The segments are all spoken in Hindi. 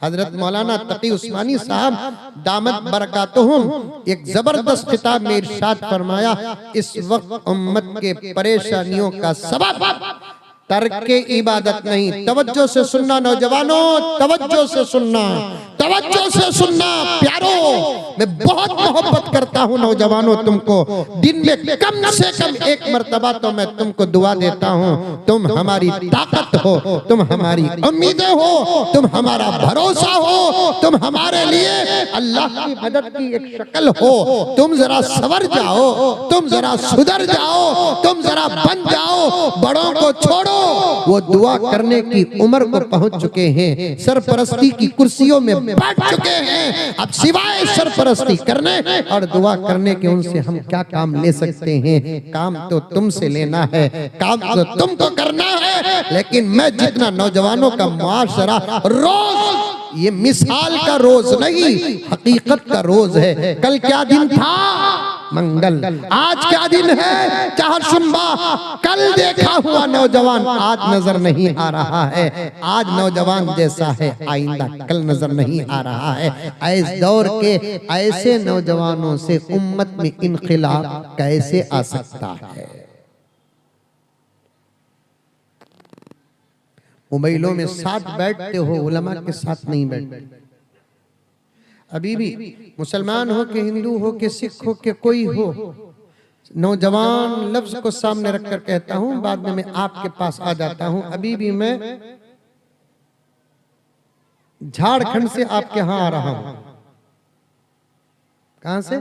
हजरत मौलाना तकी उस्मानी साहब दामत बरकातुहुम एक जबरदस्त खिताब में इरशाद फरमाया, इस वक्त उम्मत के परेशानियों का सबब तर्क इबादत नहीं। तवज्जो से सुनना नौजवानों, तवज्जो से सुनना, तवज्जो से सुनना प्यारो। मैं बहुत मोहब्बत करता हूँ नौजवानों, तुमको दिन में कम से कम एक मर्तबा तो मैं तुमको दुआ देता हूँ। तुम हमारी ताकत हो, तुम हमारी उम्मीदें हो, तुम हमारा भरोसा हो, तुम हमारे लिए अल्लाह की मदद की एक शक्ल हो। तुम जरा सवर जाओ, तुम जरा सुधर जाओ, तुम जरा बन जाओ, बड़ों को छोड़ो। वो दुआ करने की उम्र को पहुंच चुके हैं, सरपरस्ती की कुर्सियों में बैठ चुके हैं। अब सिवाय सरपरस्ती करने और दुआ करने के उनसे हम क्या काम ले सकते हैं? काम तो तुमसे लेना है, काम तो तुमको करना है। लेकिन मैं जितना नौजवानों का मुआशरा रोज, ये मिसाल का रोज नहीं, हकीकत का रोज है। कल क्या दिन था? मंगल। आज क्या दिन है? चाहशुम्बा। कल देखा हुआ नौजवान आज नजर नहीं आ रहा है। आज नौजवान जैसा है, आइंदा कल नजर नहीं आ रहा है। इस दौर के ऐसे नौजवानों से उम्मत में इनक़िलाब कैसे आ सकता है? मोबाइलों में साथ बैठते हो, उलमा के साथ नहीं बैठते। अभी भी मुसलमान हो के, हिंदू हो के, सिख हो के, कोई हो, नौजवान लफ्ज को सामने रखकर कहता हूं, बाद में मैं आपके पास आ जाता हूं। अभी भी मैं झारखंड से आपके यहां आ रहा हूं। कहां से?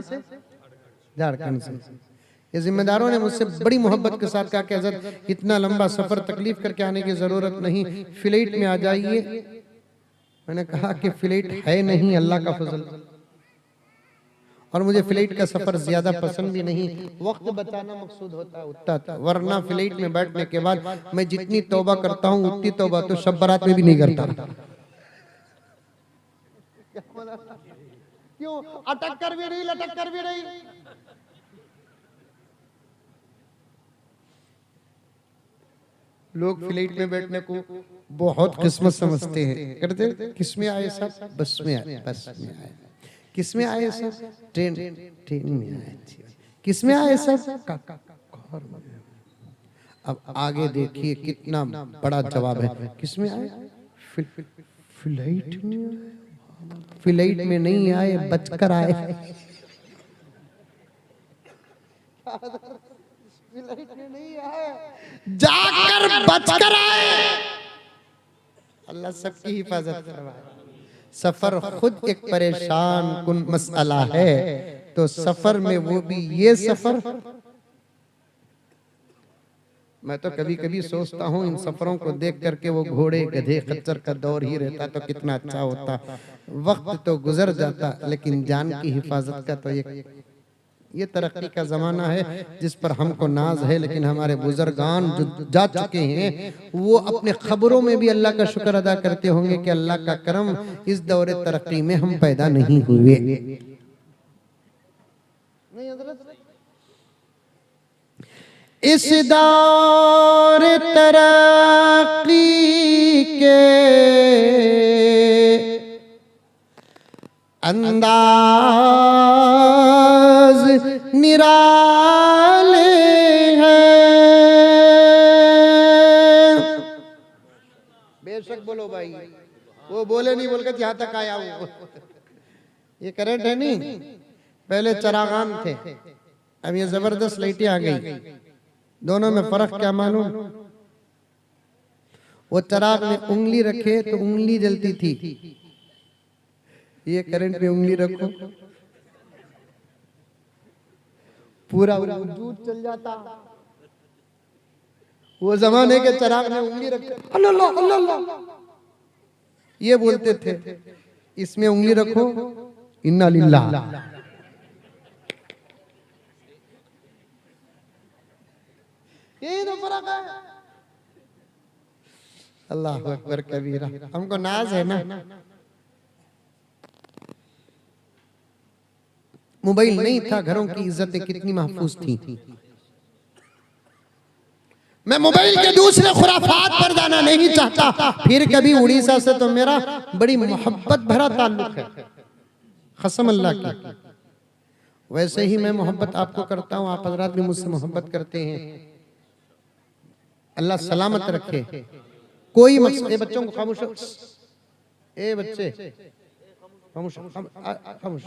झारखंड से। ये जिम्मेदारों ने मुझसे बड़ी मोहब्बत के साथ कहा कि हज़रत इतना लंबा सफर तकलीफ करके आने की जरूरत नहीं, फ्लाइट में आ जाइए। मैंने कहा कि फ्लाइट है नहीं, अल्लाह का फजल, और मुझे फ्लाइट का सफर ज्यादा पसंद भी नहीं। वक्त बचाना मकसूद होता है उतना, वरना फ्लाइट में बैठने के बाद मैं जितनी तौबा करता हूँ उतनी तौबा तो शब बारात में भी नहीं करता। क्यों? अटक कर भी नहीं, लटक कर भी नहीं। लोग फ्लाइट में बैठने को बहुत किस्मत समझते हैं। करते किस में आए सब? बस में आए, बस में आए। किस में आए सब? ट्रेन में आए। किस में आए सब? अब आगे देखिए कितना बड़ा जवाब है। किस में आए? फ्लाइट में। फ्लाइट में नहीं आए, बचकर आए। फ्लाइट में नहीं आए, जाकर बचकर आए। अल्लाह सबकी हिफाजत करवाए। सफर खुद एक परेशान कुन मसला है, तो सफर में वो भी ये सफर। मैं तो कभी कभी सोचता हूँ इन सफरों को देख करके वो घोड़े गधे खच्चर का दौर ही रहता तो कितना अच्छा होता। वक्त तो गुजर जाता, लेकिन जान की हिफाजत का तो ये तरक्की का जमाना है जिस पर हमको नाज है। लेकिन हमारे बुजुर्गान जो जा चुके हैं वो अपने खबरों में भी अल्लाह का शुक्र अदा करते होंगे कि अल्लाह का करम, इस दौरे तरक्की में हम पैदा नहीं हुए। इस दौर तरक्की के अंदाज निराले हैं। बेशक बोलो भाई, वो बोले नहीं बोलकर यहाँ तक आया हूँ। ये करंट है नहीं, पहले चरागान थे, अब ये जबरदस्त लाइटें आ गई। दोनों में फर्क क्या मालूम? वो चराग में उंगली रखे तो उंगली जलती थी, ये करंट में उंगली रखो पूरा वजूद चल जाता। वो जमाने के चराग में उंगली रखे, अल्लाह अल्लाह ये बोलते थे, इसमें उंगली रखो इन्ना लिल्लाह। यही तो फर्क है। अल्लाह अकबर कबीरा। हमको नाज है ना। मोबाइल नहीं था, घरों की इज्जतें कितनी महफूज थी। मैं मोबाइल के दूसरे खुराफात पर जाना नहीं चाहता। फिर कभी उड़ीसा से तो मेरा बड़ी मोहब्बत भरा ताल्लुक है, कसम अल्लाह की। वैसे ही मैं मोहब्बत आपको करता हूँ, आप हजरात भी मुझसे मोहब्बत करते हैं। अल्लाह सलामत रखे। कोई मकसद, बच्चों को खामोश, ए बच्चे खामोश खामोश।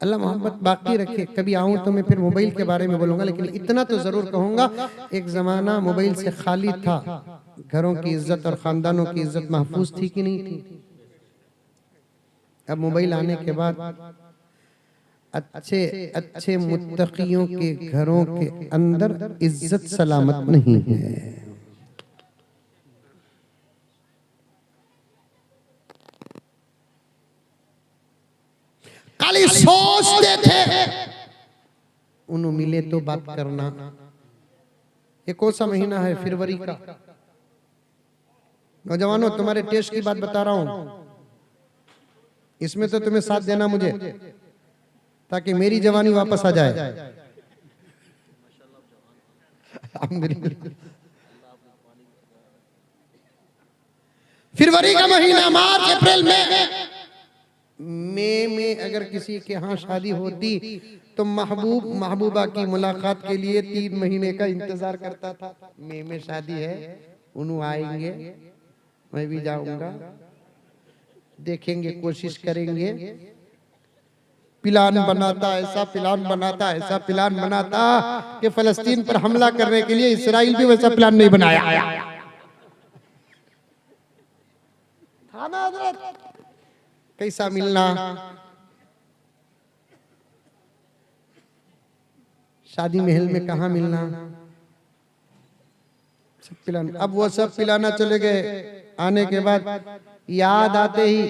अल्लाह मोहब्बत बाकी रखे। कभी आऊं तो मैं फिर मोबाइल के बारे में बोलूंगा, लेकिन इतना तो जरूर कहूंगा, एक जमाना मोबाइल से खाली था, घरों की इज्जत और खानदानों की इज्जत महफूज थी कि नहीं थी? अब मोबाइल आने के बाद अच्छे अच्छे मुत्तकियों के घरों के अंदर इज्जत सलामत नहीं है। खाली सोचते थे उन्होंने मिले तो बात करना। ये कौन सा महीना है? फरवरी का। नौजवानों, तुम्हारे टेस्ट की बात बता रहा हूं, इसमें तो तुम्हें साथ देना मुझे, ताकि मेरी जवानी वापस आ जाए। फरवरी का महीना, मार्च अप्रैल मई में अगर किसी के यहाँ शादी होती तो महबूब महबूबा की मुलाकात के लिए 3 महीने का इंतजार करता था। मई में शादी है, उन्होंने आएंगे, मैं भी जाऊंगा, देखेंगे, कोशिश करेंगे। प्लान बनाता, ऐसा प्लान बनाता, ऐसा प्लान बनाता कि फलस्तीन पर हमला करने के लिए इस्राइल भी वैसा प्लान नहीं बनाया। था ना हज़रत? कैसा मिलना, शादी महल में कहाँ मिलना, सब प्लान। अब वो सब पिलाना चले गए। आने के बाद याद आते ही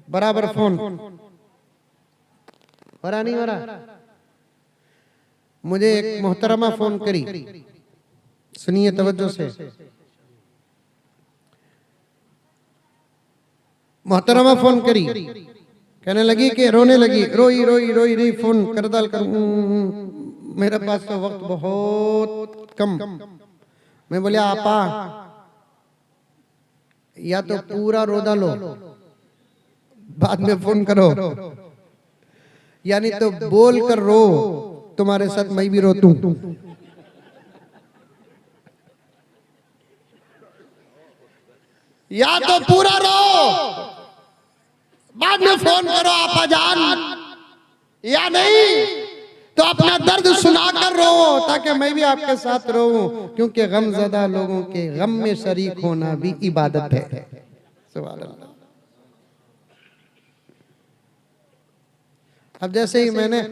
बराबर फोन हो रहा, नहीं हो रहा। मुझे एक मोहतरमा फोन करी, सुनिए तवज्जो से। मोहतरमा फोन करी, कहने लगी कि रोने लगी, रोई रोई रोई रोई, फोन कर डाल कर, मेरे पास तो वक्त बहुत कम। मैं बोले आपा, या तो पूरा रोदा लो, बाद में फोन करो, यानी तो बोल कर रो, तुम्हारे साथ मैं भी रोतूं। या तो पूरा रो, बाद में फोन करो आपा जान, या नहीं तो अपना दर्द सुनाकर रो, ताकि मैं भी आपके साथ रोऊं, क्योंकि गमज़दा लोगों के गम में शरीक होना भी इबादत है। सुभान अल्लाह। अब जैसे ही मैंने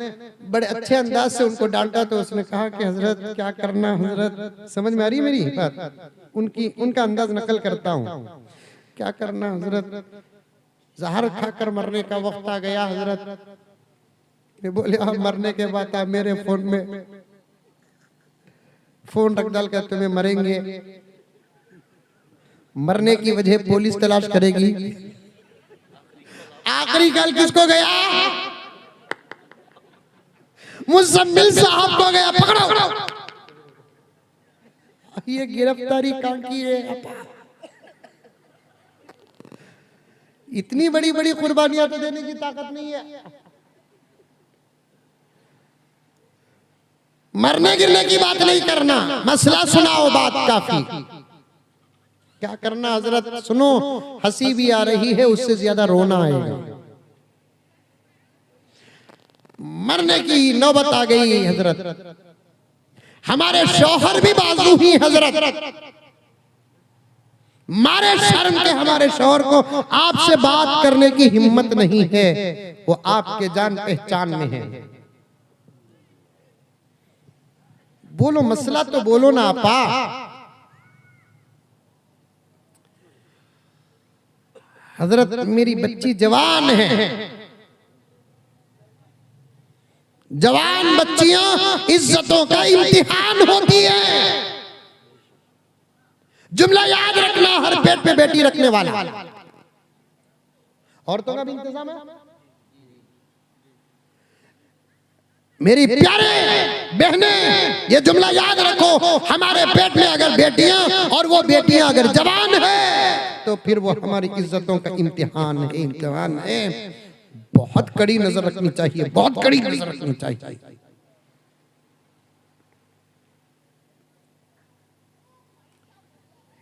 बड़े अच्छे अंदाज से उनको डांटा तो उसने कहा कि हजरत क्या करना, हजरत समझ में आ रही मेरी बात? उनका अंदाज नकल करता हूँ। क्या करना हजरत, जहर खाकर मरने का वक्त आ गया हजरत। बोले आप मरने के बाद आप मेरे फोन में फोन रख डाल कर तुम्हें मरेंगे, मरने की वजह पुलिस तलाश करेगी। आखिरी कल किसको गया? मुज़म्मिल साहब को गया, पकड़ो। ये गिरफ्तारी कहाँ की है? इतनी बड़ी बड़ी कुर्बानियां तो देने की ताकत नहीं है। मरने गिरने की बात नहीं करना, मसला सुनाओ, बात काफी। क्या करना हजरत? सुनो, हंसी भी आ रही है, उससे ज्यादा रोना आएगा। मरने की नौबत आ गई हजरत। हमारे शौहर भी बाजू ही हजरत, मारे शर्म के हमारे शौहर को आपसे बात करने की हिम्मत नहीं है, वो आपके जान पहचान में है। बोलो, मसला तो बोलो ना आपा। हजरत मेरी बच्ची जवान है, जवान बच्चियां इज्जतों का इम्तिहान होती है। जुमला याद रखना, हर पेट पे बेटी रखने वाला। औरतों का भी इंतजाम है। मेरी प्यारे बहनें, ये जुमला याद रखो, हमारे पेट में अगर बेटियां और वो बेटियां अगर जवान है तो फिर वो हमारी इज्जतों का इम्तिहान है, इम्तिहान है। बहुत कड़ी नजर रखनी चाहिए, बहुत कड़ी नजर रखनी चाहिए।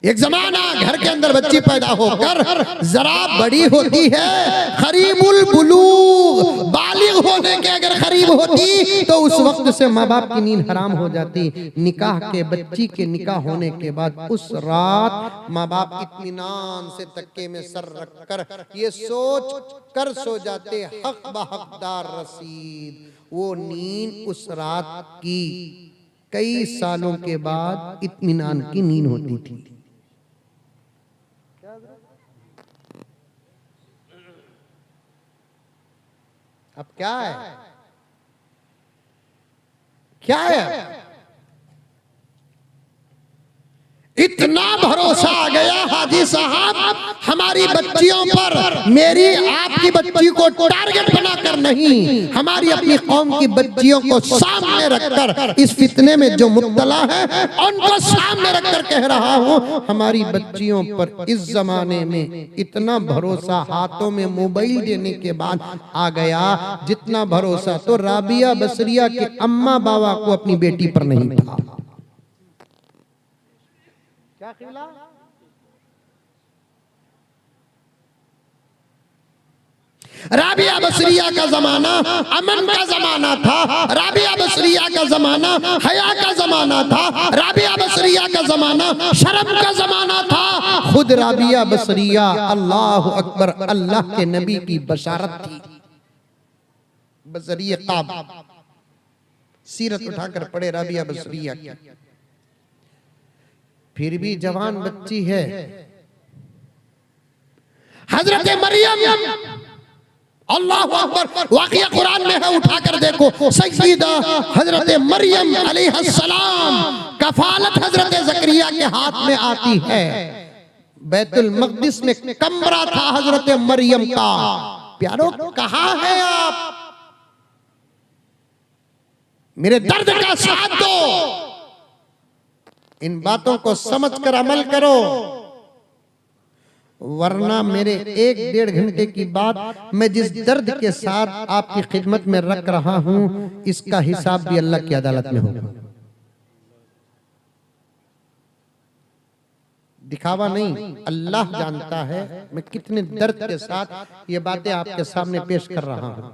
एक जमाना घर के अंदर बच्ची पैदा होकर जरा बड़ी होती है, करीबुल बुलूग, बालिग होने के अगर करीब होती तो उस वक्त से माँ बाप की नींद हराम हो जाती। निकाह के बच्ची के निकाह होने के बाद उस रात माँ बाप इत्मीनान से तक्के में सर रखकर ये सोच कर सो जाते, हक बहकदार रसीद। वो नींद उस रात की कई सालों के बाद इत्मीनान की नींद होती थी। अब क्या है, क्या है? इतना भरोसा आ गया हाजी साहब हमारी बच्चियों पर, मेरी आपकी बच्ची को टारगेट बनाकर नहीं, हमारी अपनी कौम की बच्चियों को सामने रखकर इस फितने में जो मुब्तला है उनको सामने रखकर कह रहा हूं, हमारी बच्चियों पर इस जमाने में इतना भरोसा हाथों में मोबाइल देने के बाद आ गया जितना भरोसा तो राबिया बसरिया के अम्मा बाबा को अपनी बेटी पर नहीं था। क्या क़िबला? राबिया बसरिया का जमाना अमन का जमाना था, राबिया बसरिया का जमाना हया का जमाना था, राबिया बसरिया का जमाना शर्म का जमाना था। खुद राबिया बसरिया, अल्लाह अकबर, अल्लाह के नबी की बशारत थी। बसरिया काब, सीरत उठाकर पढ़े राबिया बसरिया की, फिर भी जवान बच्ची है। हजरत मरियम, अल्लाह अकबर, वाक़िया कुरान में है, उठाकर देखो। सय्यदा हजरत मरियम अलैहिस्सलाम, कफालत हजरत ज़करिया के हाथ में आती है। बैतुल मक़दिस में कमरा था हजरत मरियम का। प्यारो कहाँ है आप? मेरे दर्द का साथ दो, इन बातों को समझकर अमल करो, वरना मेरे 1-1.5 घंटे की बात मैं जिस दर्द के साथ आपकी खिदमत में रख रहा हूं, इसका हिसाब भी अल्लाह की अदालत में होगा। दिखावा नहीं, अल्लाह जानता है मैं कितने दर्द के साथ ये बातें आपके सामने पेश कर रहा हूं।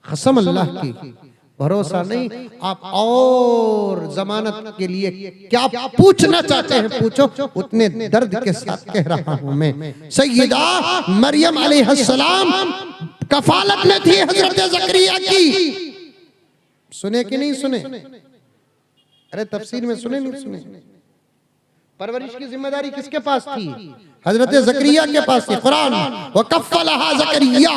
कसम अल्लाह की, भरोसा नहीं। आप और जमानत के लिए क्या पूछना चाहते हैं पूछो, उतने दर्द के साथ कह रहा हूं मैं। सय्यदा मरियम अलैहिस्सलाम कफालत में थी हजरत ज़करिया की। सुने कि नहीं सुने? अरे तफसीर में सुने नहीं सुने? परवरिश की जिम्मेदारी किसके पास थी? हजरत ज़करिया के पास थी। कुरान व कफ़लहा ज़करिया,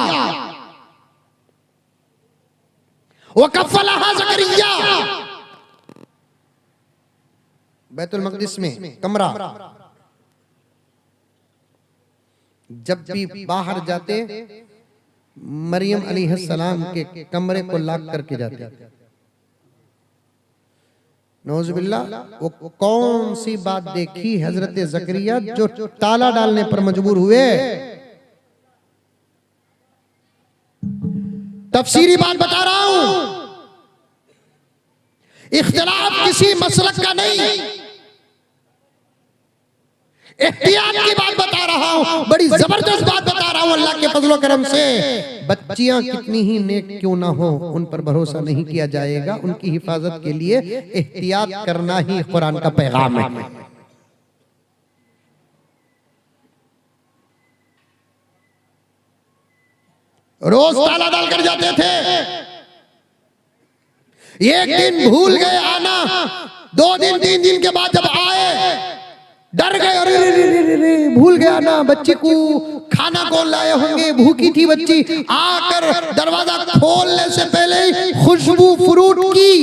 वकफ़लहा ज़करिया, बैतुल मक़दिस में कमरा। जब भी बाहर जाते मरियम अलैहिस्सलाम के कमरे को लॉक करके जाते। नौज़ुबिल्लाह, वो कौन सी बात देखी हजरत ज़करिया जो ताला डालने पर मजबूर हुए? तफसीरी बात बता रहा हूं, इख्तिलाफ किसी मसलक का नहीं, एहतियात की बात बता रहा हूं, बड़ी जबरदस्त बात बता रहा हूं। अल्लाह के फजलो करम से बच्चियां कितनी ही नेक क्यों ना हो, उन पर भरोसा नहीं किया जाएगा। उनकी हिफाजत के लिए एहतियात करना ही कुरान का पैगाम है। रोज ताला डालकर जाते थे, एक दिन भूल गए आना, 2 दिन 3 दिन के बाद जब आए डर गए, अरे भूल गया ना, बच्ची को खाना कौन लाए होंगे, भूखी थी बच्ची। आकर दरवाजा खोलने से पहले ही खुशबू फ्रूट की।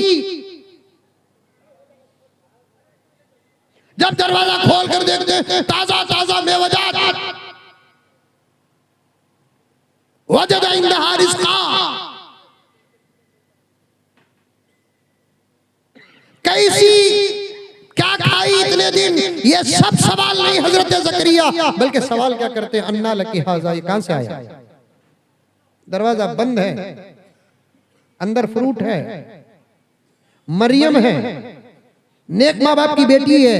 जब दरवाजा खोल कर देखते ताजा ताजा मेवजात, वजद इंदहा रिज़्क़ा, दूसरे दिन ये सब सवाल नहीं हजरत जकरिया, बल्कि सवाल क्या करते हैं, अन्ना लकी हाजा, ये कहां से आया? दरवाजा बंद है, अंदर फ्रूट है, मरियम है, नेक माँ बाप की बेटी है,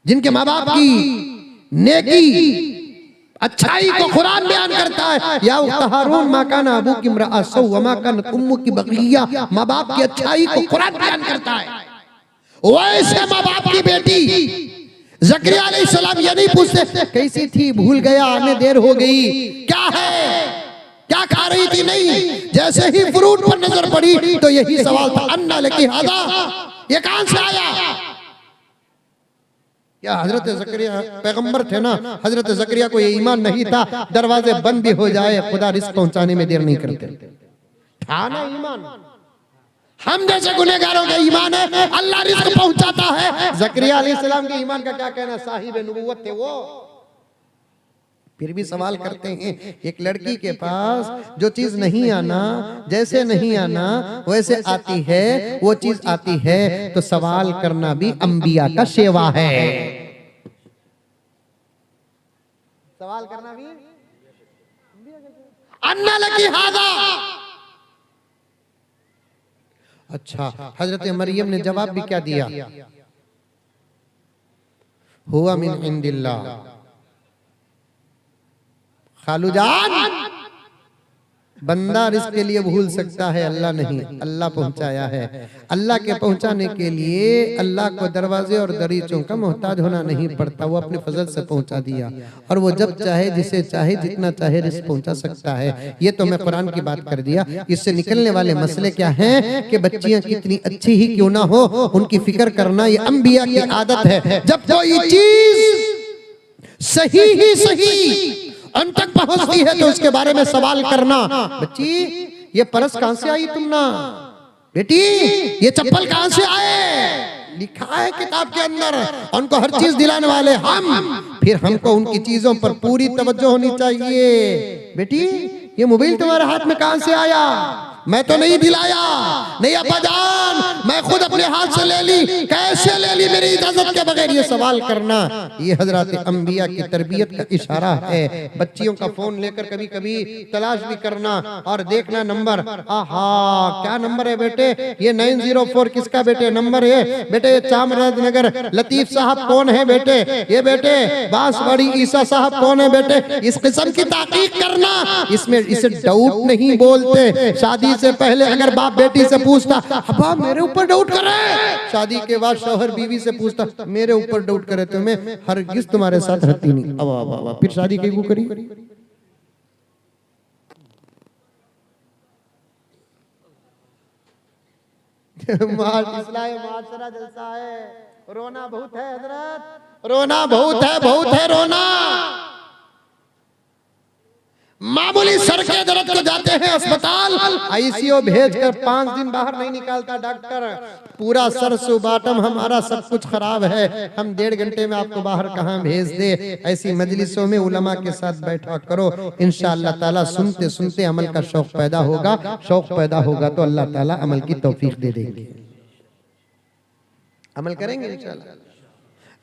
जिनके माँ बाप की नेकी अच्छाई को कुरान बयान करता है, या हारून मा काना अबू की इम्रा सौ व मा कानत उम्मु की बगिया, माँ बाप की अच्छाई को कुरान बयान करता है। वैसे माँ बाप की बेटी जकरिया अलैहिस्सलाम ये नहीं पूछते कैसी थी, भूल गया, आने देर हो गई, क्या है, क्या खा रही थी, नहीं, जैसे ही फ्रूट पर नजर पड़ी तो यही सवाल था, अन्ना लकी हाजा, ये कहां से आया? क्या हजरत जकरिया पैगंबर थे ना, हजरत जकरिया को ये ईमान नहीं था दरवाजे बंद भी हो जाए खुदा रिस्क पहुंचाने में देर नहीं करते था ना ईमान। हम जैसे गुनहगारों का ईमान है अल्लाह रिस्क पहुंचाता है। जकरिया अलैहिस्सलाम के ईमान का क्या कहना, साहिब नबुव्वत थे वो, फिर भी सवाल करते हैं। एक लड़की के पास जो चीज नहीं आना, जैसे नहीं आना वैसे आती है, वो चीज आती है, तो सवाल करना भी अंबिया का सेवा है। सवाल करना भी अन्ना लकी हाजा। अच्छा, हजरत मरियम ने जवाब भी क्या दिया, हुआ मिन इंदिल्लाह। खालूजान, बंदा रिस्क के लिए भूल सकता है, अल्लाह नहीं, अल्लाह पहुंचाया है। अल्लाह के पहुंचाने के लिए अल्लाह को दरवाजे और दरीचों का मोहताज होना नहीं पड़ता, वो अपने फजल से पहुंचा दिया, और वो जब चाहे, जिसे चाहे, जितना चाहे रिस्क पहुंचा सकता है। ये तो मैं कुरान की बात कर दिया। इससे निकलने वाले मसले क्या हैं कि बच्चियां कितनी अच्छी ही क्यों ना हो, उनकी फिक्र करना ये अंबिया की आदत है। जब कोई चीज सही ही सही अंत तक पहुंचती है तो उसके बारे में सवाल करना। बच्ची ये परस कहां से आई तुमना, बेटी ये चप्पल कहां से आए, लिखा है किताब के अंदर। उनको हर चीज दिलाने वाले हम, फिर हमको उनकी चीजों पर पूरी तवज्जो होनी चाहिए। बेटी ये मोबाइल तुम्हारे हाथ में कहां से आया, मैं तो नहीं दिलाया, नहीं अब्बा जान मैं खुद अपने हाथ से ले ली, कैसे ले ली मेरी इजाजत के बगैर, ये सवाल करना ये हजरत अंबिया की तरबियत का इशारा है। बच्चियों का फोन लेकर कभी कभी तलाश भी करना और देखना नंबर, आहा क्या नंबर है बेटे, ये 904 किसका बेटे नंबर है, बेटे चामराजनगर लतीफ साहब कौन है बेटे, ये बेटे बांसवाड़ी ईसा साहब कौन है बेटे, इस किस्म की ताकीक करना। इसमें इसे डाउट नहीं बोलते। शादी से पहले अगर बाप बेटी से पूछता अब्बा मेरे ऊपर डाउट कर रहे हैं, शादी के बाद शौहर बीवी से पूछता मेरे ऊपर डाउट करे तो मैं हरगिज़ तुम्हारे साथ रहती नहीं, अब फिर शादी क्यों करी। माशरा जलसा है, रोना बहुत है हजरत, रोना बहुत है, बहुत है रोना। मामूली सर के दर्द को जाते हैं अस्पताल, आईसीयू भेजकर 5 दिन बाहर नहीं निकालता डॉक्टर, पूरा सर से बॉटम हमारा सब कुछ खराब है, हम 1.5 घंटे में आपको बाहर कहां भेज दे। ऐसी मजलिसों में उलमा के साथ बैठा करो, इंशाअल्लाह ताला सुनते सुनते अमल का शौक पैदा होगा, शौक पैदा होगा तो अल्लाह ताला अमल की तौफीक दे देंगे, अमल करेंगे इंशाअल्लाह।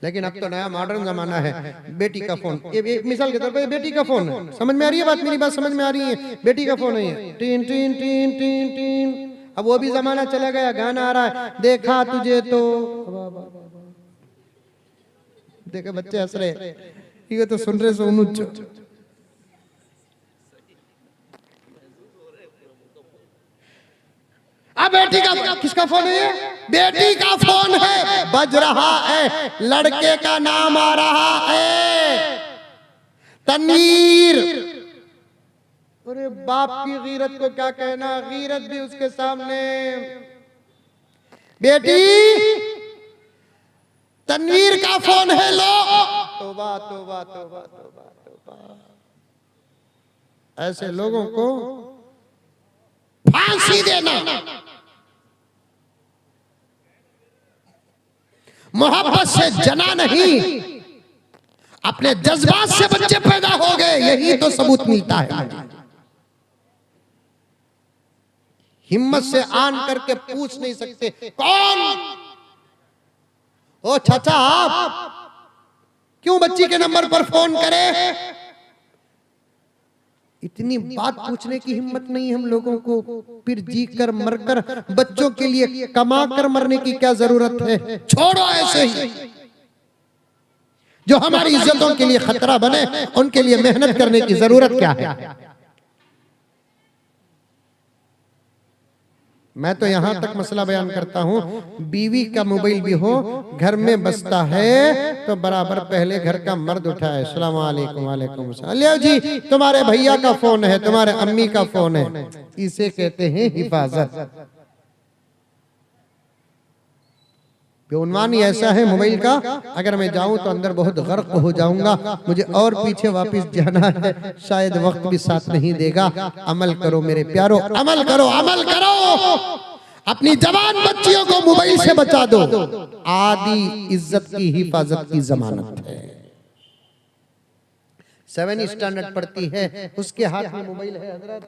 लेकिन अब तो नया मॉडर्न जमाना है, बेटी का फोन, ये मिसाल के तौर पर बेटी का फोन है, समझ में आ रही है बात, मेरी बात समझ में आ रही है, बेटी का फोन है ये, tin tin tin tin tin. अब वो भी जमाना चला गया, गाना आ रहा है, देखा तुझे तो, देखा बच्चे हंस रहे, ये तो सुन रहे सोनू। अब बेटी का, किसका फोन है ये, बेटी का फोन है, बज रहा है, लड़के का नाम आ रहा है तनवीर। अरे बाप की गीरत को क्या कहना, गीरत भी उसके सामने। बेटी तनवीर का फोन है, लो तौबा तौबा तौबा तौबा तौबा। ऐसे लोगों को फांसी देना, मोहब्बत से जना नहीं, अपने जज्बात से बच्चे पैदा हो गए, यही तो सबूत मिलता है। हिम्मत से आन करके पूछ नहीं सकते कौन, ओ चाचा आप क्यों बच्ची के नंबर पर फोन करें? इतनी बात पूछने की हिम्मत नहीं हम लोगों को। फिर जी कर मर कर बच्चों के लिए कमा कर मरने की क्या जरूरत है? छोड़ो ऐसे ही। जो हमारी इज्जतों के लिए खतरा बने उनके लिए मेहनत करने की जरूरत क्या है? मैं तो यहां तक मसला बयान करता हूं, बीवी का मोबाइल भी हो, घर में बसता है तो बराबर पहले घर का मर्द उठाए, अस्सलाम वालेकुम। वालेकुम अस्सलाम। लियो जी तुम्हारे भैया का फोन है, तुम्हारे अम्मी का फोन है। इसे कहते हैं हिफाजत। उन्वान ही ऐसा है मोबाइल का, अगर मैं जाऊं तो अंदर बहुत गर्क हो जाऊंगा, मुझे और पीछे वापस जाना है, शायद वक्त भी साथ नहीं देगा। अमल करो मेरे प्यारो, अमल करो, अमल करो। अपनी जवान बच्चियों को मोबाइल से बचा दो। आदि इज्जत की हिफाजत की जमानत है। 7 स्टैंडर्ड पढ़ती है, उसके हाथ में मोबाइल है हजरत।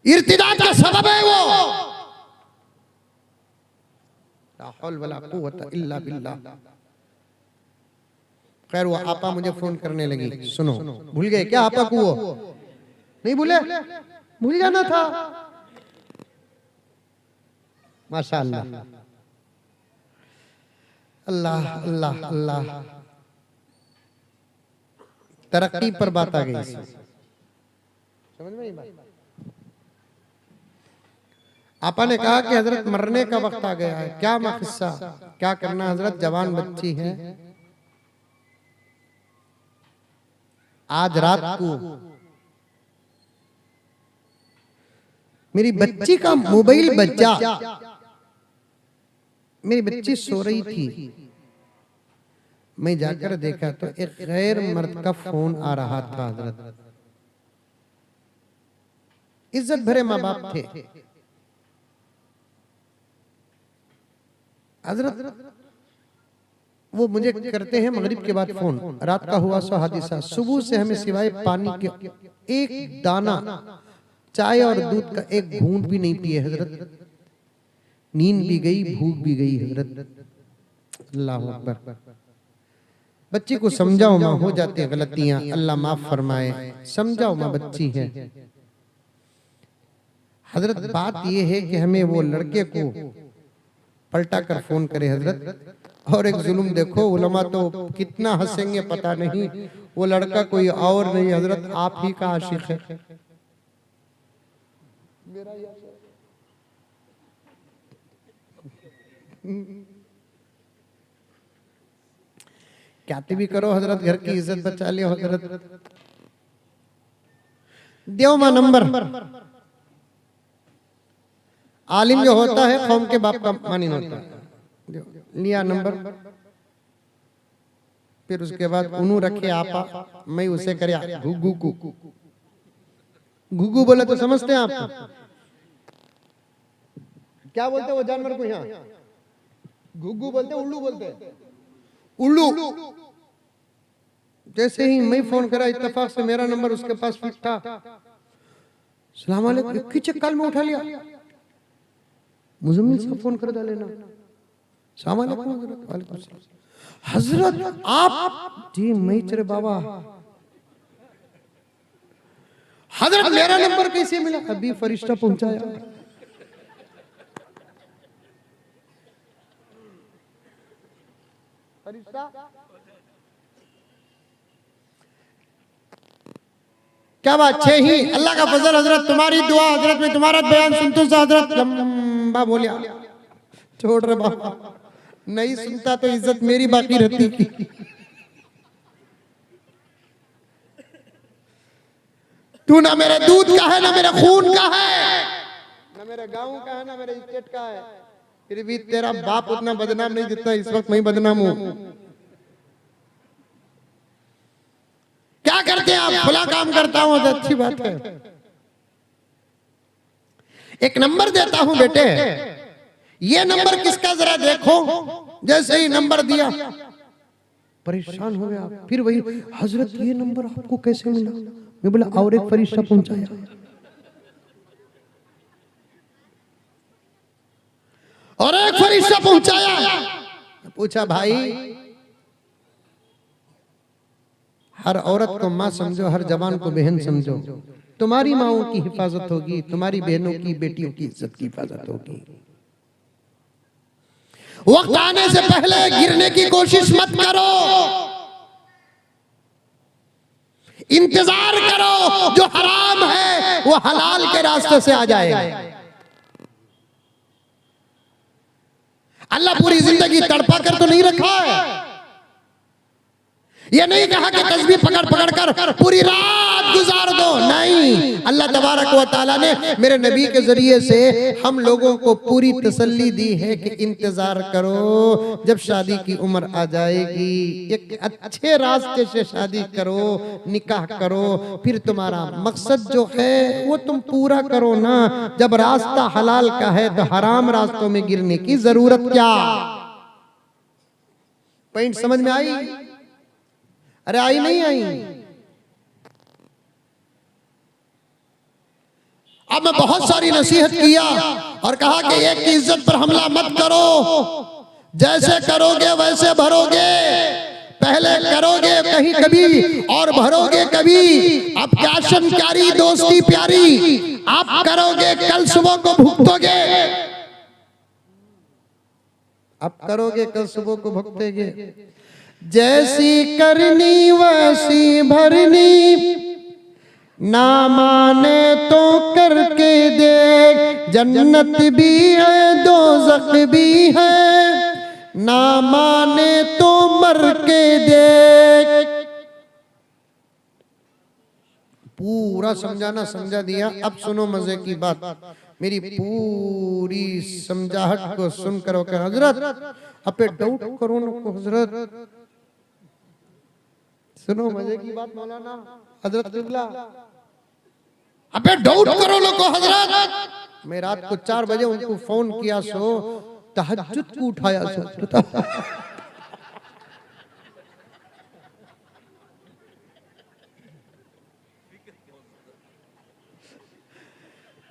इर्तिदाद का सबब है वो। वला कुव्वता इल्ला बिल्लाह। खैर वो आपा मुझे फोन करने लगी, सुनो भूल गए क्या आपा को? वो नहीं भूले, भूल जाना था। माशाअल्लाह, अल्लाह अल्लाह अल्लाह। तरक्की पर बात आ गई, समझ में आई बात? आपा ने कहा कि हजरत मरने का वक्त आ गया है, क्या मकसद, क्या करना हजरत? जवान बच्ची है, आज रात को मेरी बच्ची का मोबाइल बजा। मेरी बच्ची सो रही थी, मैं जाकर देखा तो एक गैर मर्द का फोन आ रहा था हजरत। इज्जत भरे माँ बाप थे हजरत। वो मुझे करते हैं मगरिब के बाद फोन, रात का हुआ सो हादिसा। सुबह से हमें सिवाय पानी के एक दाना, चाय और दूध का एक घूंट भी नहीं पिए हजरत। नींद भी गई, भूख भी गई हजरत। अल्लाह अकबर। बच्ची को समझाओ माँ, हो जाती है गलतियां, अल्लाह माफ फरमाए। समझाओ माँ, बच्ची है हजरत। बात यह है कि हमें वो लड़के को पलटा कर फोन करे हजरत। और एक जुल्म देखो, उलमा तो कितना हंसेंगे पता नहीं। वो लड़का कोई और नहीं हजरत, आप ही का आशिक है। क्या भी करो हजरत, घर की इज्जत बचा लियो हजरत। देव मां नंबर। आलिम जो होता है कौम के बाप का मानिन होता है। लिया नंबर, फिर उसके बाद उन्हों रखे आपा, मैं उसे करे घुगु को। घुगु बोले तो समझते हैं आप क्या बोलते? वो जानवर को यहाँ घुगु बोलते, उल्लू बोलते, उल्लू। जैसे ही मैं फोन करा, इत्तेफाक से मेरा नंबर उसके पास फिट था। सलाम अलैकुम, किचक काल में उठा लिया। मुजम्मिल से फोन कर डाले ना, सलाम अलैकुम हजरत आप जी। मैं तेरे बाबा हजरत, मेरा नंबर कैसे मिला? अभी फरिश्ता पहुंचाया। फरिश्ता क्या बात छे ही, अल्लाह का फजल हजरत, तुम्हारी दुआ हजरत, मैं तुम्हारा बयान सुनता हूं हजरत। लंबा बोलिया, छोड़ रे बाबा, नहीं सुनता तो इज्जत मेरी बाकी रहती। तू ना मेरे दूध का है, ना मेरे खून का है, ना मेरे गांव का है, ना मेरे स्टेट का है। फिर भी तेरा बाप उतना बदनाम नहीं जितना इस वक्त मैं बदनाम हूं। क्या करते हैं आप? खुला काम करता हूं तो अच्छी बात है। एक नंबर देता हूं बेटे, ये नंबर किसका जरा देखो। जैसे ही नंबर दिया परेशान हो गया। फिर वही हजरत, ये नंबर आपको कैसे मिला? मैं बोला और एक फरिश्ता पहुंचाया। और एक फरिश्ता पहुंचाया, पूछा भाई हर औरत को मां समझो, हर जवान को बहन समझो, तुम्हारी माओं की हिफाजत होगी, तुम्हारी बहनों की बेटियों की इज्जत की हिफाजत होगी। वक्त आने से पहले गिरने की कोशिश मत करो, इंतजार करो, जो हराम है वो हलाल के रास्ते से आ जाएगा। अल्लाह पूरी जिंदगी तड़पा कर तो नहीं रखा है, ये नहीं कहा कि तस्बीह पकड़ पकड़ कर पूरी रात गुजार दो, नहीं। अल्लाह तबारक व तआला ने मेरे नबी के जरिए से हम लोगों को पूरी तसल्ली दी है कि इंतजार करो, जब शादी की उम्र आ जाएगी एक अच्छे रास्ते से शादी करो, निकाह करो, फिर तुम्हारा मकसद जो है वो तुम पूरा करो ना। जब रास्ता हलाल का है तो हराम रास्तों में गिरने की जरूरत क्या। पॉइंट समझ में आई? अरे आई नहीं आई? अब मैं बहुत सारी नसीहत किया और कहा कि एक की इज्जत पर हमला मत करो, जैसे करोगे वैसे भरोगे, पहले करोगे कहीं कभी और भरोगे कभी। अब क्या प्यारी दोस्ती प्यारी, आप करोगे कल सुबह को भुगतोगे, अब करोगे कल सुबह को भुगतेगे। जैसी करनी वैसी भरनी, ना माने तो करके देख, जन्नत भी है दोज़ख भी है, ना माने तो मर के देख। पूरा समझाना समझा दिया। अब सुनो मजे की बात, मेरी पूरी समझाहट को सुनकर हो कर हजरत अपे डाउट करो न हजरत, सुनो मजे की बात मौलाना हजरत किबला, अबे डाउट करो लोगो हजरत। मैं रात को 4 बजे उनको फोन किया सो, तहज्जुद को उठाया सो,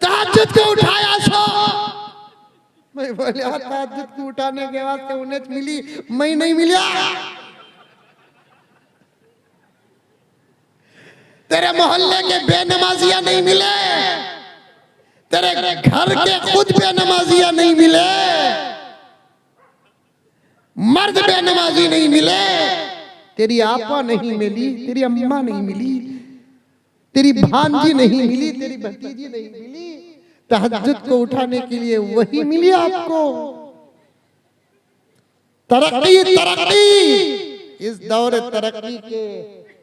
तहज्जुद को उठाया सो। मैं बोला तहज्जुद को उठाने के वास्ते उन्हें मिली, मैं नहीं मिला। तेरे मोहल्ले के बेनमाजिया नहीं मिले, तेरे घर के खुद बेनमाजिया नहीं मिले, मर्द बेनमाजी नहीं मिले, तेरी आपा नहीं मिली, तेरी अम्मा नहीं मिली, तेरी भांजी नहीं मिली, तेरी भतीजी नहीं मिली। तहज्जुद को उठाने के लिए वही मिली आपको। तरक्की तरक्की, इस दौर तरक्की के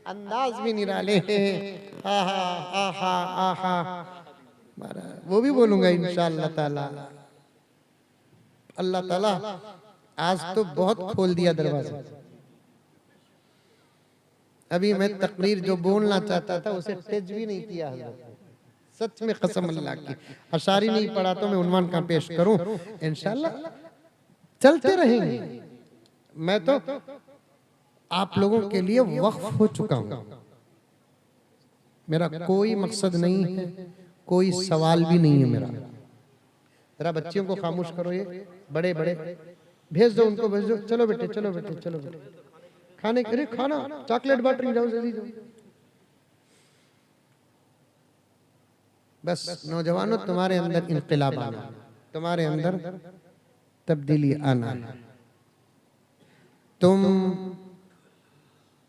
अंदाज भी निराले हैं। आहा आहा आहा, वो भी बोलूंगा इंशाअल्लाह ताला। अल्लाह ताला आज तो बहुत खोल दिया दरवाजा। अभी मैं तकरीर जो बोलना चाहता था उसे टेज भी नहीं किया है, सच में कसम अल्लाह की। अशारी नहीं पढ़ा तो मैं उन्वान का पेश करूं, इंशाअल्लाह चलते रहेंगे। मैं तो आप लोगों के लिए वक्फ हो चुका हूं, मेरा कोई मकसद नहीं है, कोई सवाल भी नहीं है मेरा। जरा बच्चियों को खामोश करो, ये बड़े बड़े भेज दो, उनको भेज दो, चलो बेटे चलो बेटे चलो बेटे, खाने के लिए खाना चॉकलेट बांट जाओ जल्दी जाओ। बस नौजवानों, तुम्हारे अंदर इनकलाब आना, तुम्हारे अंदर तब्दीली आना, तुम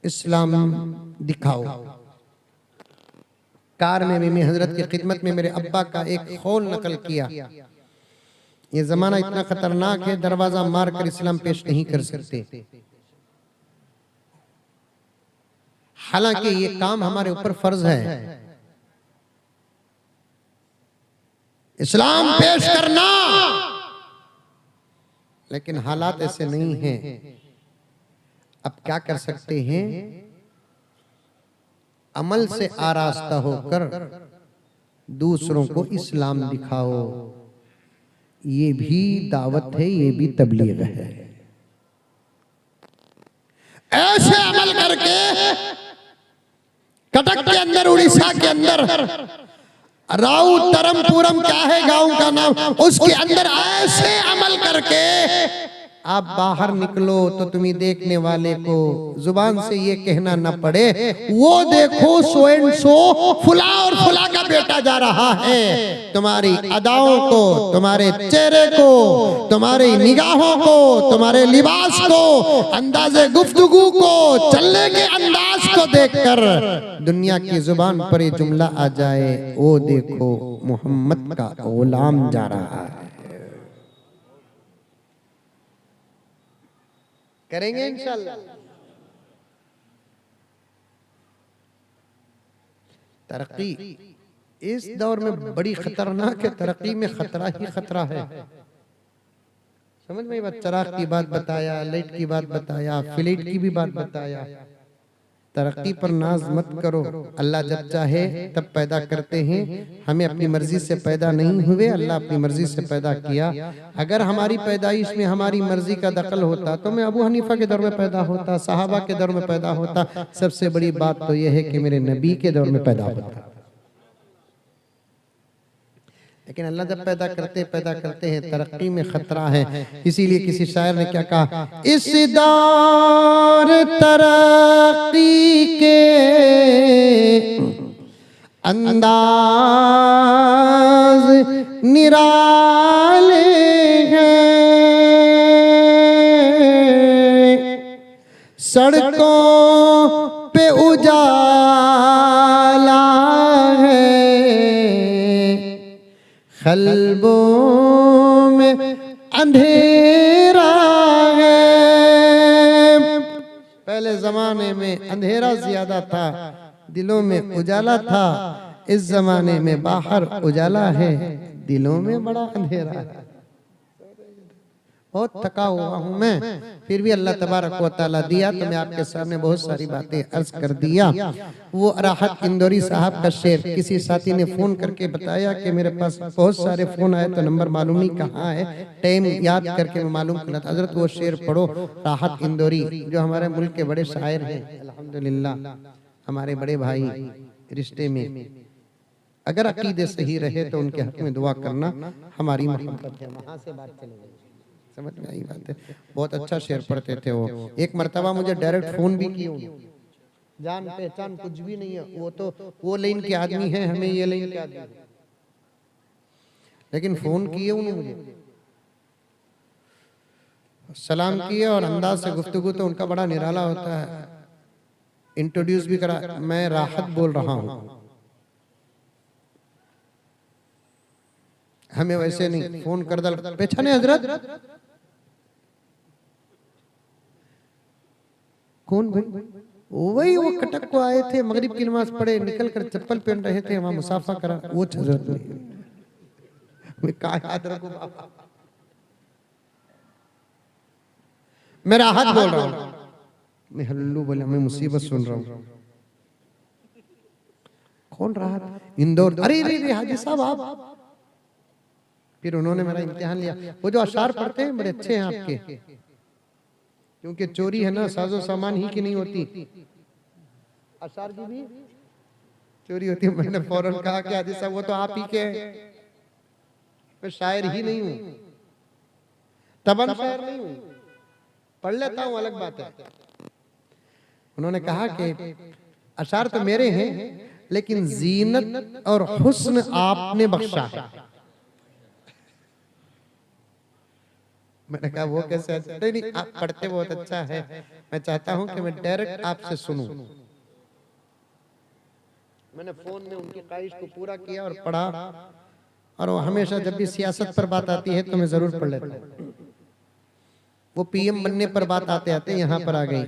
इस्लाम दिखाओ। कार में भी मैं हजरत की खिदमत में मेरे अब्बा का एक कौल नकल किया, ये जमाना इतना खतरनाक है, दरवाजा मार कर इस्लाम पेश नहीं कर सकते। हालांकि ये काम हमारे ऊपर फर्ज है, इस्लाम पेश करना, लेकिन हालात ऐसे नहीं हैं। अब क्या कर सकते हैं, अमल से आरास्ता होकर दूसरों को इस्लाम दिखाओ, ये भी दावत है, ये भी तबलीग है। ऐसे अमल करके कटक के अंदर, उड़ीसा के अंदर राउ तरम पूरम क्या है गांव का नाम, उसके अंदर ऐसे अमल करके आप बाहर निकलो तो तुम्हें देखने वाले को जुबान से ये कहना न पड़े वो देखो सो एंड सो फुला और फुला का बेटा जा रहा है। तुम्हारी अदाओं को, तुम्हारे चेहरे को, तुम्हारी निगाहों को, तुम्हारे लिबास को, अंदाजे गुफ्तगू को, चलने के अंदाज को देखकर दुनिया की जुबान पर ये जुमला आ जाए, वो देखो मोहम्मद का गुलाम जा रहा है। करेंगे इंशाल्लाह। तरक्की इस दौर में बड़ी खतरनाक है, तरक्की में खतरा ही खतरा है। समझ में बात, चराग की बात बताया, लाइट की बात बताया, फ्लाइट की भी बात बताया। तरक्की पर नाज मत करो, अल्लाह जब चाहे तब पैदा करते हैं, हमें अपनी मर्जी से पैदा नहीं हुए, अल्लाह अपनी मर्जी से पैदा किया। अगर हमारी पैदाइश में हमारी मर्जी का दखल होता तो मैं अबू हनीफा के दौर में पैदा होता, सहाबा के दौर में पैदा होता। सबसे बड़ी बात तो यह है कि मेरे नबी के दौर में पैदा होता। लेकिन अल्लाह जब पैदा करते हैं तरक्की में खतरा है। इसीलिए किसी शायर ने क्या कहा, इस दौर तरक्की के अंदाज निराले हैं, सड़कों पे उजाला है, कल्बों में अंधेरा है। पहले जमाने में अंधेरा ज्यादा था, दिलों में उजाला था। इस जमाने में बाहर उजाला है, दिलों में बड़ा अंधेरा है। बहुत थका हुआ हूं मैं, फिर भी अल्लाह तबारक व तआला दिया तो मैं आपके सामने बहुत सारी बातें अर्ज कर दिया। वो राहत इंदौरी साहब का शेर किसी साथी ने फोन करके बताया कि मेरे पास बहुत सारे फोन आए तो नंबर मालूम नहीं कहाँ है, टाइम याद करके मैं मालूम करना था। हजरत वो शेर पढ़ो, राहत इंदौरी जो हमारे मुल्क के बड़े शायर हैं, अल्हम्दुलिल्लाह हमारे बड़े भाई रिश्ते में। अगर अकीदे सही रहे तो उनके हक में दुआ करना हमारी मोहब्बत है। वहां से बात चलेगी, समझ में आई बात है। बहुत अच्छा शेर पढ़ते थे वो। एक मर्तबा मुझे डायरेक्ट फोन भी किए, जान पहचान कुछ भी नहीं है, वो तो वो लाइन के आदमी है, हमें ये लाइन के आदमी, लेकिन फोन किए उन्होंने मुझे, सलाम किए और अंदाज से गुफ्तगू तो उनका बड़ा निराला होता है। इंट्रोड्यूस भी करा, मैं राहत बोल रहा हूँ। हमें वैसे नहीं, फोन कर दल पहचाने हजरत कौन भाई? वही वो कटक को आए थे, मगरिब की नमाज पढ़े, निकल कर चप्पल पहन रहे थे, वहां मुसाफा करा। वो हजरत मैं क्या याद रखूं बाबा, मैं राहत बोल रहा हूं। मैं हल्लू बोला, मैं मुसीबत सुन रहा हूं। कौन राहत? इंदौर। अरे अरे हाजी साहब आप। फिर उन्होंने मेरा इम्तिहान लिया। वो जो अशार पढ़ते हैं बड़े अच्छे हैं आपके, क्योंकि चोरी है ना, साजो सामान ही की नहीं होती, अशार की भी चोरी होती है। मैंने फौरन कहा कि हाजी साहब वो तो आप ही के, मैं शायर ही नहीं हूं, तबन शायर नहीं हूं, पढ़ लेता हूं, अलग बात है। उन्होंने कहा कि अशार तो मेरे हैं, लेकिन जीनत और हुस्न आपने बख्शा है। मैंने कहा वो कैसे? नहीं, आप पढ़ते बहुत अच्छा है, मैं चाहता हूं कि मैं डायरेक्ट आपसे सुनूं। मैंने फोन में उनकी ख्वाहिश को पूरा किया और पढ़ा, और वो हमेशा जब भी सियासत पर बात आती है तो मैं जरूर पढ़ लेता हूं। वो पीएम बनने पर बात आते आते यहाँ पर आ गई।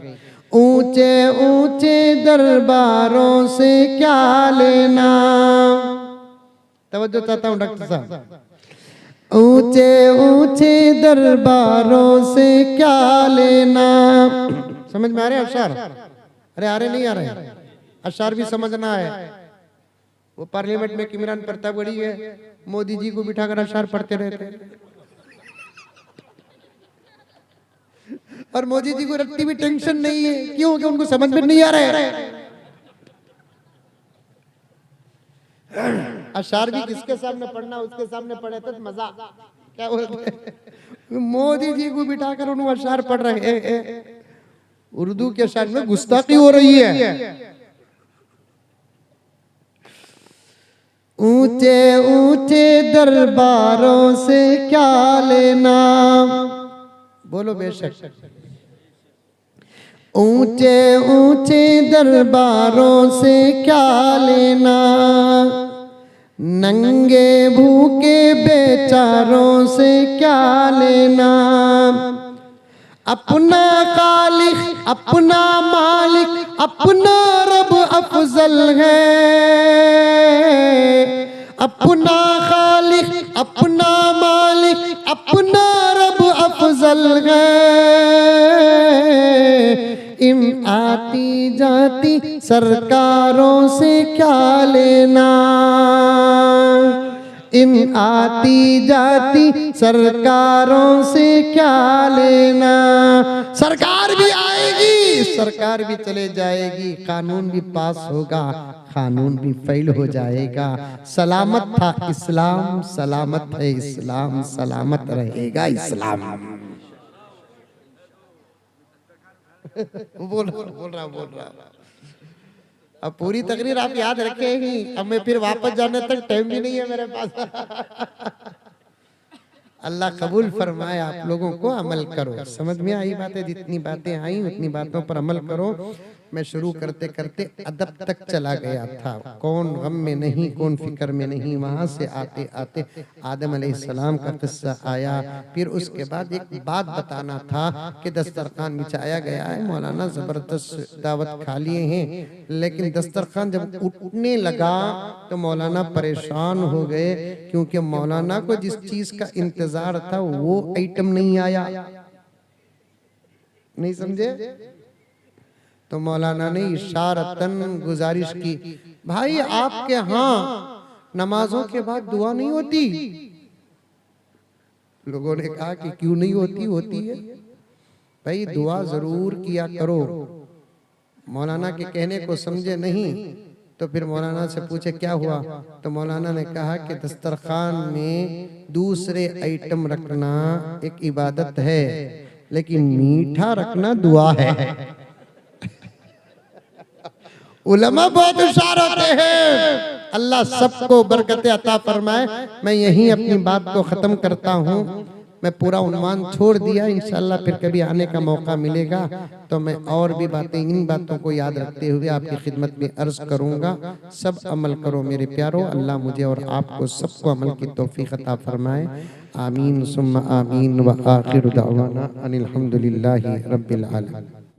ऊंचे ऊंचे दरबारों से क्या लेना, तवज्जो चाहता हूं डॉक्टर साहब। ऊंचे ऊंचे दरबारों से क्या लेना, समझ में आ रहे हैं अशार? अरे आ रहे नहीं आ रहे? अशार भी समझना है। वो पार्लियामेंट में इमरान प्रतापगढ़ी है, मोदी जी को बिठाकर अशार पढ़ते रहते, और मोदी जी को रत्ती भी टेंशन नहीं है, क्यों? कि उनको समझ में नहीं आ रहा है। अशार भी किसके सामने पढ़ना, उसके सामने पढ़े तो मजा क्या बोलते हैं? मोदी जी को बिठाकर उन्होंने अशार पढ़ रहे हैं। उर्दू के अशार में गुस्ताखी हो रही है। ऊंचे ऊंचे दरबारों से क्या लेना, बोलो बेशक। ऊंचे ऊंचे दरबारों से क्या लेना, नंगे भूखे बेचारों से क्या लेना। अपना खालिक अपना मालिक अपना रब अफजल है। अपना खालिक अपना मालिक अपना रब अफजल है। इन आती जाती सरकारों से क्या लेना, इन आती जाती सरकारों से क्या लेना। सरकार भी आएगी, सरकार भी चले जाएगी, कानून भी पास होगा, कानून भी फेल हो जाएगा। सलामत था इस्लाम, सलामत है इस्लाम, सलामत रहेगा इस्लाम। बोल रहा। अब पूरी तकरीर आप याद रखे ही, अब मैं फिर वापस जाने तक टाइम भी नहीं है मेरे पास। अल्लाह कबूल फरमाए आप लोगों को। अमल करो, समझ में आई बातें, जितनी बातें आई उतनी बातों पर अमल करो। मैं शुरू करते करते अदब तक चला गया था, कौन गम में नहीं कौन फिक्र में नहीं, वहां से आते आते आदम अलैहिस्सलाम का किस्सा आया। फिर उसके बाद एक बात बताना था कि दस्तरखान बिछाया गया है, मौलाना जबरदस्त दावत खा लिए हैं, लेकिन दस्तरखान जब उठने लगा तो मौलाना परेशान हो गए, क्योंकि मौलाना को जिस चीज का इंतजार था वो आइटम नहीं आया। नहीं समझे? तो मौलाना ने इशारतन गुजारिश की, भाई आपके यहाँ नमाजों के बाद दुआ नहीं होती? लोगों ने कहा कि क्यों नहीं होती? होती है भाई, दुआ जरूर किया करो। मौलाना के कहने को समझे नहीं, तो फिर मौलाना से पूछे क्या हुआ, तो मौलाना ने कहा कि दस्तरखान में दूसरे आइटम रखना एक इबादत है, लेकिन मीठा रखना दुआ है। उलमा बहुत होशियार होते हैं। अल्लाह सबको बरकत अता फरमाए। मैं यहीं अपनी बात को खत्म करता हूँ। मैं पूरा उन्वान छोड़ दिया, इंशाल्लाह फिर कभी आने का मौका मिलेगा तो मैं और भी बातें, इन बातों को याद रखते हुए आपकी खिदमत में अर्ज करूँगा। सब अमल करो मेरे प्यारो। अल्लाह मुझे और आपको सबको अमल की तौफीक अता फरमाए। आमीन सुम्मा आमीन व आखिर दावाना अनिल हम्दुलिल्लाहि रब्बिल आलमीन।